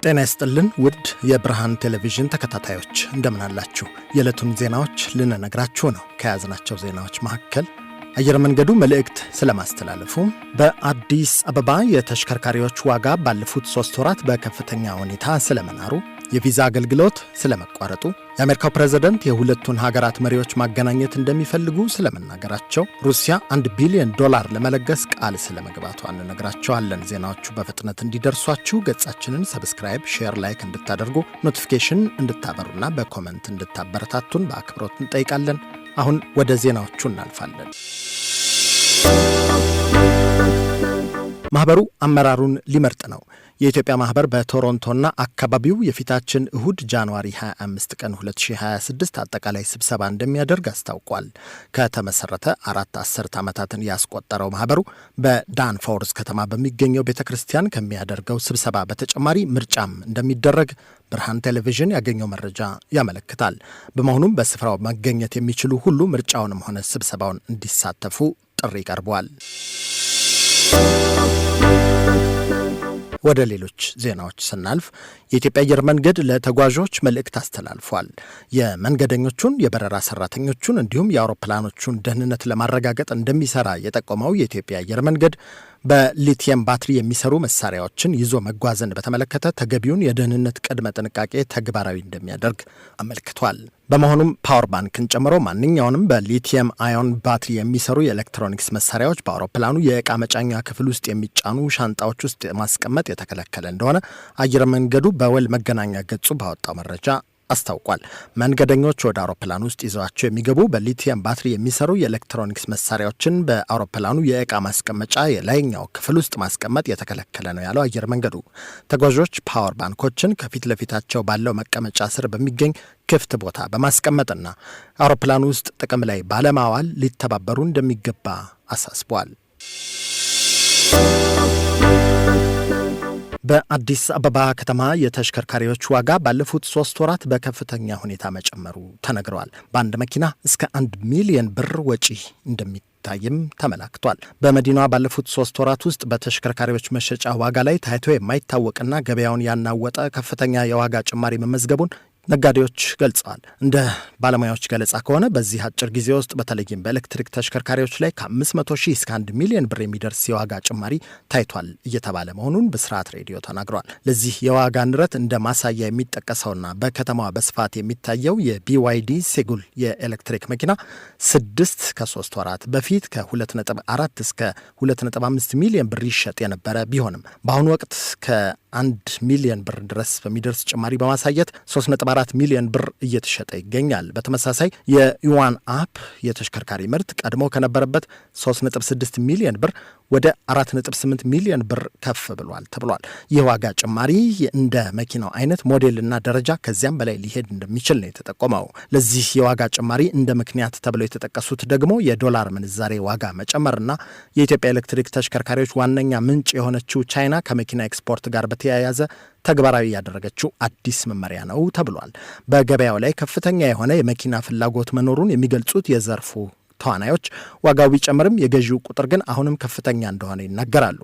ጤና ይስጥልን ውድ የብርሃን ቴሌቪዥን ተከታታዮች እንደምን አላችሁ? የዕለቱን ዜናዎች ልንነግራችሁ ነው። ከያዝናቸው ዜናዎች መካከል አየር መንገዱ መልእክት ስለማስተላለፉ፣ በአዲስ አበባ የተሽከርካሪዎች ዋጋ ባለፉት 3 ወራት በከፍተኛ ሁኔታ ስለመናሩ፣ የቪዛ አገልግሎት ስለመቋረጡ፣ የአሜሪካው ፕሬዝዳንት የሁለቱን ሀገራት መሪዎች ማገናኘት እንደሚፈልጉ ስለመናገራቸው፣ ሩሲያ $1 ቢሊዮን ለመለገስ ቃል ስለመግባቷ እንነግራቸዋለን። ዜናዎቹ በፍጥነት እንዲደርሷችሁ ገጻችንን ሰብስክራይብ፣ ሼር፣ ላይክ እንድታደርጉ ኖቲፊኬሽን እንድታበሩና በኮመንት እንድታበረታቱን በአክብሮት እንጠይቃለን። አሁን ወደ ዜናዎቹ እናልፋለን። ማህበሩ አመራሩን ሊመርጥ ነው። የኢትዮጵያ ማህበር በቶሮንቶና አካባቢው የፊታችን እሁድ ጃንዋሪ 25 ቀን 2026 አጠቃላይ ስብሰባ እንደሚያደርግ አስታውቋል። ከተመሰረተ 4 ዓመታትን ያስቆጠረው ማህበሩ በዳንፎርስ ከተማ በሚገኘው ቤተክርስቲያን ከሚያደርገው ስብሰባ በተጨማሪ ምርጫም እንደሚደረግ ብርሃን ቴሌቪዥን ያገኘው መረጃ ያመለክታል። በመሆኑም በስፍራው መገኘት የሚችሉ ሁሉ ምርጫውንም ሆነ ስብሰባውን እንዲሳተፉ ጥሪ ቀርቧል። ወደ ሌሎች ዜናዎች ስናልፍ የኢትዮጵያ አየር መንገድ ለተጓዦች መልእክት አስተላልፏል። የመንገደኞቹን የበረራ ሰራተኞቹን እንዲሁም የአውሮፕላኖቹን ደህንነት ለማረጋገጥ እንደሚሰራ የጠቆመው የኢትዮጵያ አየር መንገድ በሊቲየም ባትሪ የሚሰሩ መሳሪያዎችን ይዞ መጓዝን በተመለከተ ተገቢውን የደህንነት ቅድመ ጥንቃቄ ተግባራዊ እንደሚያደርግ አመልክቷል። በመሆኑም ፓወር ባንክን ጨምሮ ማንኛውንም በሊቲየም አዮን ባትሪ የሚሰሩ የኤሌክትሮኒክስ መሳሪያዎች በአውሮፕላኑ የዕቃ መጫኛ ክፍል ውስጥ የሚጫኑ ሻንጣዎች ውስጥ ማስቀመጥ የተከለከለ እንደሆነ አየር መንገዱ በወል መገናኛ ገጹ ባወጣው መረጃ አስታውቋል። መንገደኞች ወደ አውሮፕላን ውስጥ ይዘዋቸው የሚገቡ በሊቲየም ባትሪ የሚሰሩ የኤሌክትሮኒክስ መሳሪያዎችን በአውሮፕላኑ የዕቃ ማስቀመጫ የላይኛው ክፍል ውስጥ ማስቀመጥ የተከለከለ ነው ያለው አየር መንገዱ ተጓዦች ፓወር ባንኮችን ከፊት ለፊታቸው ባለው መቀመጫ ስር በሚገኝ ክፍት ቦታ በማስቀመጥና አውሮፕላኑ ውስጥ ጥቅም ላይ ባለማዋል ሊተባበሩ እንደሚገባ አሳስቧል። በአዲስ አበባ ከተማ የተሽከርካሪዎች ዋጋ ባለፉት 3 ወራት በከፍተኛ ሁኔታ መጨመሩ ተነግረዋል። በአንድ መኪና እስከ 1 ሚሊዮን ብር ወጪ እንደሚታይም ተመላክቷል። በመዲናዋ ባለፉት 3 ወራት ውስጥ በተሽከርካሪዎች መሸጫ ዋጋ ላይ ታይቶ የማይታወቅና ገበያውን ያናወጠ ከፍተኛ የዋጋ ጭማሪ መመዝገቡን ነጋዴዎች ገልጸዋል። እንደ ባለሙያዎች ገለጻ ከሆነ በዚህ አጭር ጊዜ ውስጥ በተለይም በኤሌክትሪክ ተሽከርካሪዎች ላይ ከ500,000 እስከ 1 ሚሊዮን ብር የሚደርስ የዋጋ ጭማሪ ታይቷል እየተባለ መሆኑን ብስራት ሬዲዮ ተናግሯል። ለዚህ የዋጋ ንረት እንደ ማሳያ የሚጠቀሰውና በከተማዋ በስፋት የሚታየው የቢዋይዲ ሴጉል የኤሌክትሪክ መኪና 6 ከ3 ወራት በፊት ከ2.4 እስከ 2.5 ሚሊዮን ብር ይሸጥ የነበረ ቢሆንም በአሁኑ ወቅት ከ1 ሚሊዮን ብር ድረስ በሚደርስ ጭማሪ በማሳየት 3.4 ሚሊዮን ብር እየተሸጠ ይገኛል። በተመሳሳይ የዩዋን አፕ የተሽከርካሪ ምርት ቀድሞ ከነበረበት 3.6 ሚሊዮን ብር ወደ 4.8 ሚሊዮን ብር ከፍ ብሏል ተብሏል። ይህ ዋጋ ጭማሪ እንደ መኪናው አይነት ሞዴልና ደረጃ ከዚያም በላይ ሊሄድ እንደሚችል ነው የተጠቆመው። ለዚህ የዋጋ ጭማሪ እንደ ምክንያት ተብለው የተጠቀሱት ደግሞ የዶላር ምንዛሬ ዋጋ መጨመርና የኢትዮጵያ ኤሌክትሪክ ተሽከርካሪዎች ዋነኛ ምንጭ የሆነችው ቻይና ከመኪና ኤክስፖርት ጋር በተያያዘ ተግባራዊ ያደረገችው አዲስ መመሪያ ነው ተብሏል። በገበያው ላይ ከፍተኛ የሆነ የመኪና ፍላጎት መኖሩን የሚገልጹት የዘርፉ ተዋናዮች ዋጋው ቢጨምርም የገዢው ቁጥር ግን አሁንም ከፍተኛ እንደሆነ ይናገራሉ።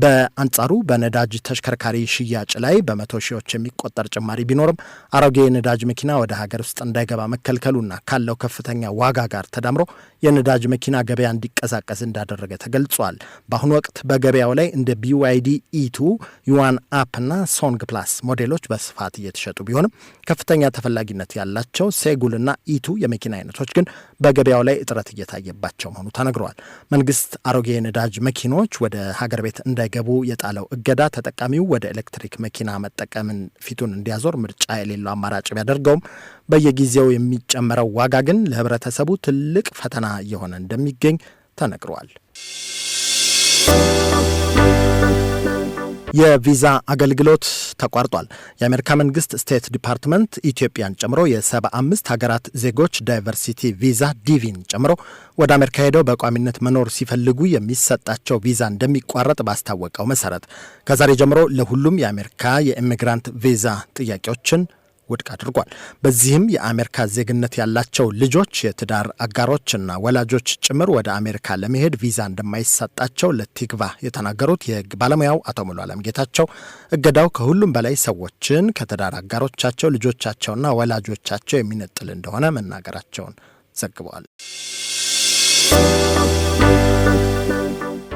በአንጻሩ በነዳጅ ተሽከርካሪ ሽያጭ ላይ በመቶ ሺዎች የሚቆጠር ጭማሪ ቢኖርም አሮጌ የነዳጅ መኪና ወደ ሀገር ውስጥ እንዳይገባ መከልከሉና ካለው ከፍተኛ ዋጋ ጋር ተዳምሮ የነዳጅ መኪና ገበያ እንዲቀዛቀዝ እንዳደረገ ተገልጿል። በአሁኑ ወቅት በገበያው ላይ እንደ BYD E2፣ ዩዋን አፕ እና ሶንግ ፕላስ ሞዴሎች በስፋት እየተሸጡ ቢሆንም ከፍተኛ ተፈላጊነት ያላቸው ሴጉልና E2 የመኪና አይነቶች ግን በገበያው ላይ እጥረት እየታየባቸው መሆኑ ተነግሯል። መንግስት አሮጌ የነዳጅ መኪኖች ወደ ሀገር ቤት እንዳይገቡ የጣለው እገዳ ተጠቃሚው ወደ ኤሌክትሪክ መኪና መጠቀምን ፊቱን እንዲያዞር ምርጫ የሌለው አማራጭ ቢያደርገውም በየጊዜው የሚጨመረው ዋጋ ግን ለህብረተሰቡ ትልቅ ፈተና እየሆነ እንደሚገኝ ተነግሯል። የቪዛ አገልግሎት ተቋርጧል። የአሜሪካ መንግስት ስቴት ዲፓርትመንት ኢትዮጵያን ጨምሮ የ75 ሀገራት ዜጎች ዳይቨርሲቲ ቪዛ ዲቪን ጨምሮ ወደ አሜሪካ ሄደው በቋሚነት መኖር ሲፈልጉ የሚሰጣቸው ቪዛ እንደሚቋረጥ ባስታወቀው መሰረት ከዛሬ ጀምሮ ለሁሉም የአሜሪካ የኢሚግራንት ቪዛ ጥያቄዎችን ውድቅ አድርጓል። በዚህም የአሜሪካ ዜግነት ያላቸው ልጆች፣ የትዳር አጋሮችና ወላጆች ጭምር ወደ አሜሪካ ለመሄድ ቪዛ እንደማይሰጣቸው ለቲግቫ የተናገሩት የህግ ባለሙያው አቶ ሙሉዓለም ጌታቸው እገዳው ከሁሉም በላይ ሰዎችን ከትዳር አጋሮቻቸው፣ ልጆቻቸውና ወላጆቻቸው የሚነጥል እንደሆነ መናገራቸውን ዘግበዋል።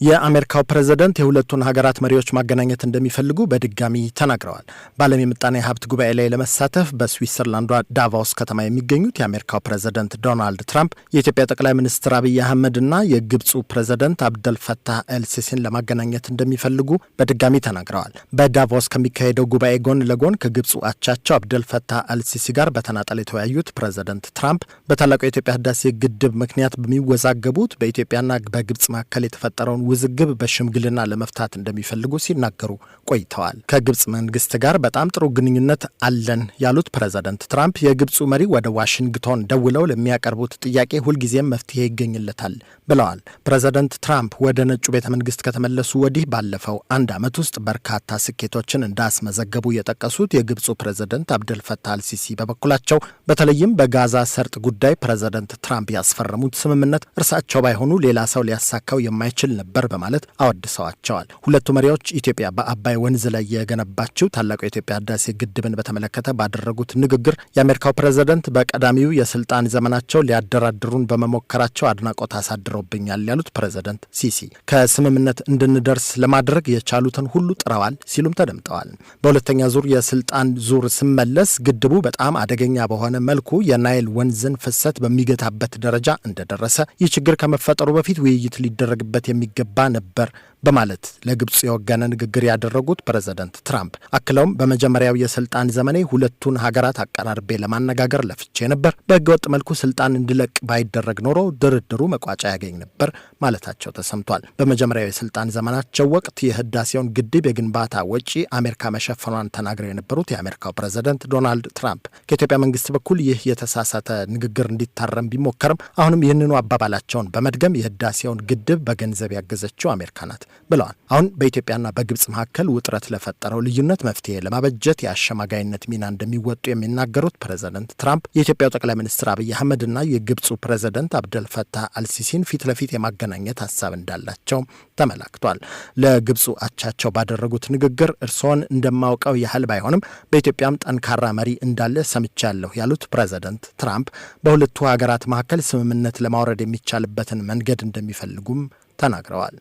የአሜሪካው ፕሬዝዳንት የሁለቱን ሀገራት መሪዎች ማገናኘት እንደሚፈልጉ በድጋሚ ተናግረዋል። በዓለም የምጣኔ ሀብት ጉባኤ ላይ ለመሳተፍ በስዊትዘርላንዷ ዳቮስ ከተማ የሚገኙት የአሜሪካው ፕሬዝዳንት ዶናልድ ትራምፕ የኢትዮጵያ ጠቅላይ ሚኒስትር አብይ አህመድና የግብፁ ፕሬዝዳንት አብደልፈታህ ኤልሲሲን ለማገናኘት እንደሚፈልጉ በድጋሚ ተናግረዋል። በዳቮስ ከሚካሄደው ጉባኤ ጎን ለጎን ከግብፁ አቻቸው አብደልፈታህ ኤልሲሲ ጋር በተናጠል የተወያዩት ፕሬዝዳንት ትራምፕ በታላቁ የኢትዮጵያ ህዳሴ ግድብ ምክንያት በሚወዛገቡት በኢትዮጵያና በግብፅ መካከል የተፈጠረውን ውዝግብ በሽምግልና ለመፍታት እንደሚፈልጉ ሲናገሩ ቆይተዋል። ከግብፅ መንግስት ጋር በጣም ጥሩ ግንኙነት አለን ያሉት ፕሬዝዳንት ትራምፕ የግብፁ መሪ ወደ ዋሽንግቶን ደውለው ለሚያቀርቡት ጥያቄ ሁልጊዜም መፍትሄ ይገኝለታል ብለዋል። ፕሬዝዳንት ትራምፕ ወደ ነጩ ቤተ መንግስት ከተመለሱ ወዲህ ባለፈው አንድ ዓመት ውስጥ በርካታ ስኬቶችን እንዳስመዘገቡ የጠቀሱት የግብፁ ፕሬዝዳንት አብደልፈታህ አልሲሲ በበኩላቸው በተለይም በጋዛ ሰርጥ ጉዳይ ፕሬዝዳንት ትራምፕ ያስፈረሙት ስምምነት እርሳቸው ባይሆኑ ሌላ ሰው ሊያሳካው የማይችል ነበር በማለት አወድሰዋቸዋል። ሁለቱ መሪዎች ኢትዮጵያ በአባይ ወንዝ ላይ የገነባችው ታላቁ የኢትዮጵያ ህዳሴ ግድብን በተመለከተ ባደረጉት ንግግር የአሜሪካው ፕሬዝዳንት በቀዳሚው የስልጣን ዘመናቸው ሊያደራድሩን በመሞከራቸው አድናቆት አሳድረውብኛል ያሉት ፕሬዝዳንት ሲሲ ከስምምነት እንድንደርስ ለማድረግ የቻሉትን ሁሉ ጥረዋል ሲሉም ተደምጠዋል። በሁለተኛ ዙር የስልጣን ዙር ስመለስ ግድቡ በጣም አደገኛ በሆነ መልኩ የናይል ወንዝን ፍሰት በሚገታበት ደረጃ እንደደረሰ፣ ይህ ችግር ከመፈጠሩ በፊት ውይይት ሊደረግበት የሚገባ ነበር በማለት ለግብፅ የወገነ ንግግር ያደረጉት ፕሬዝዳንት ትራምፕ አክለውም በመጀመሪያው የስልጣን ዘመኔ ሁለቱን ሀገራት አቀራርቤ ለማነጋገር ለፍቼ ነበር። በህገወጥ መልኩ ስልጣን እንዲለቅ ባይደረግ ኖሮ ድርድሩ መቋጫ ያገኝ ነበር ማለታቸው ተሰምቷል። በመጀመሪያው የስልጣን ዘመናቸው ወቅት የህዳሴውን ግድብ የግንባታ ወጪ አሜሪካ መሸፈኗን ተናግረው የነበሩት የአሜሪካው ፕሬዝዳንት ዶናልድ ትራምፕ ከኢትዮጵያ መንግስት በኩል ይህ የተሳሳተ ንግግር እንዲታረም ቢሞከርም አሁንም ይህንኑ አባባላቸውን በመድገም የህዳሴውን ግድብ በገንዘብ ያገዘችው አሜሪካ ናት ብለዋል። አሁን በኢትዮጵያና በግብፅ መካከል ውጥረት ለፈጠረው ልዩነት መፍትሄ ለማበጀት የአሸማጋይነት ሚና እንደሚወጡ የሚናገሩት ፕሬዝዳንት ትራምፕ የኢትዮጵያው ጠቅላይ ሚኒስትር አብይ አህመድና የግብፁ ፕሬዝዳንት አብደልፈታህ አልሲሲን ፊት ለፊት የማገናኘት ሀሳብ እንዳላቸው ተመላክቷል። ለግብፁ አቻቸው ባደረጉት ንግግር እርስዎን እንደማውቀው ያህል ባይሆንም በኢትዮጵያም ጠንካራ መሪ እንዳለ ሰምቻለሁ ያሉት ፕሬዝዳንት ትራምፕ በሁለቱ ሀገራት መካከል ስምምነት ለማውረድ የሚቻልበትን መንገድ እንደሚፈልጉም ተናግረዋል።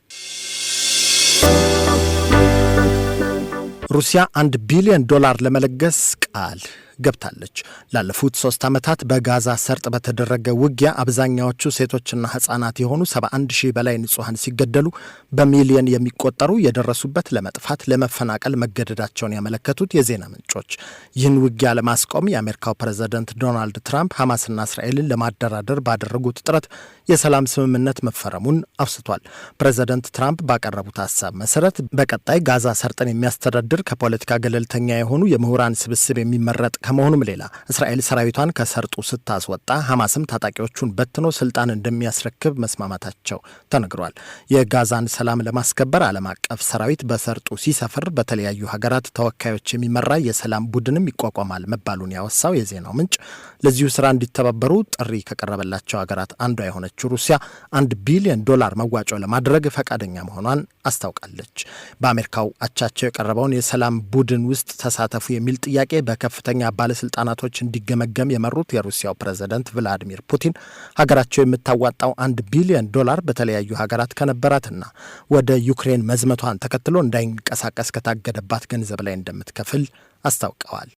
ሩሲያ $1 ቢሊዮን ለመለገስ ቃል ገብታለች። ላለፉት 3 ዓመታት በጋዛ ሰርጥ በተደረገ ውጊያ አብዛኛዎቹ ሴቶችና ህጻናት የሆኑ 71 ሺህ በላይ ንጹሃን ሲገደሉ በሚሊዮን የሚቆጠሩ የደረሱበት ለመጥፋት ለመፈናቀል መገደዳቸውን ያመለከቱት የዜና ምንጮች ይህን ውጊያ ለማስቆም የአሜሪካው ፕሬዝዳንት ዶናልድ ትራምፕ ሐማስና እስራኤልን ለማደራደር ባደረጉት ጥረት የሰላም ስምምነት መፈረሙን አውስቷል። ፕሬዝዳንት ትራምፕ ባቀረቡት ሐሳብ መሰረት በቀጣይ ጋዛ ሰርጥን የሚያስተዳድር ከፖለቲካ ገለልተኛ የሆኑ የምሁራን ስብስብ የሚመረጥ ከመሆኑም ሌላ እስራኤል ሰራዊቷን ከሰርጡ ስታስወጣ ሐማስም ታጣቂዎቹን በትኖ ስልጣን እንደሚያስረክብ መስማማታቸው ተነግሯል። የጋዛን ሰላም ለማስከበር ዓለም አቀፍ ሰራዊት በሰርጡ ሲሰፍር በተለያዩ ሀገራት ተወካዮች የሚመራ የሰላም ቡድንም ይቋቋማል መባሉን ያወሳው የዜናው ምንጭ ለዚሁ ስራ እንዲተባበሩ ጥሪ ከቀረበላቸው ሀገራት አንዷ የሆነችው ሩሲያ $1 ቢሊዮን መዋጮ ለማድረግ ፈቃደኛ መሆኗን አስታውቃለች። በአሜሪካው አቻቸው የቀረበውን የሰላም ቡድን ውስጥ ተሳተፉ የሚል ጥያቄ በከፍተኛ ባለስልጣናቶች እንዲገመገም የመሩት የሩሲያው ፕሬዝዳንት ቭላዲሚር ፑቲን ሀገራቸው የምታዋጣው $1 ቢሊዮን በተለያዩ ሀገራት ከነበራትና ወደ ዩክሬን መዝመቷን ተከትሎ እንዳይንቀሳቀስ ከታገደባት ገንዘብ ላይ እንደምትከፍል አስታውቀዋል።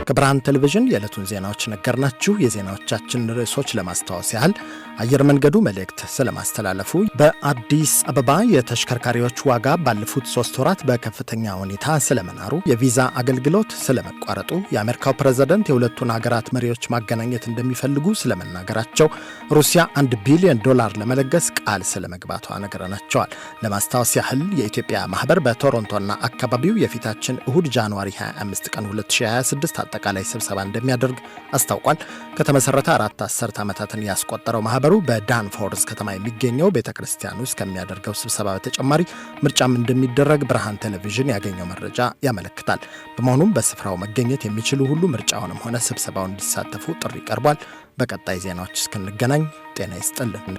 ከብርሃን ቴሌቪዥን የዕለቱን ዜናዎች ነገርናችሁ። የዜናዎቻችን ርዕሶች ለማስታወስ ያህል አየር መንገዱ መልእክት ስለማስተላለፉ፣ በአዲስ አበባ የተሽከርካሪዎች ዋጋ ባለፉት 3 ወራት በከፍተኛ ሁኔታ ስለመናሩ፣ የቪዛ አገልግሎት ስለመቋረጡ፣ የአሜሪካው ፕሬዝዳንት የሁለቱን ሀገራት መሪዎች ማገናኘት እንደሚፈልጉ ስለመናገራቸው፣ ሩሲያ $1 ቢሊዮን ለመለገስ ቃል ስለመግባቷ ነግረናቸዋል። ለማስታወስ ያህል የኢትዮጵያ ማህበር በቶሮንቶና አካባቢው የፊታችን እሁድ ጃንዋሪ 25 ቀን 2026 አጠቃላይ ስብሰባ እንደሚያደርግ አስታውቋል። ከተመሰረተ 4 አስርት ዓመታትን ያስቆጠረው ማህበሩ በዳንፎርዝ ከተማ የሚገኘው ቤተክርስቲያን ውስጥ ከሚያደርገው ስብሰባ በተጨማሪ ምርጫም እንደሚደረግ ብርሃን ቴሌቪዥን ያገኘው መረጃ ያመለክታል። በመሆኑም በስፍራው መገኘት የሚችሉ ሁሉ ምርጫውንም ሆነ ስብሰባውን እንዲሳተፉ ጥሪ ቀርቧል። በቀጣይ ዜናዎች እስክንገናኝ ጤና ይስጥልን።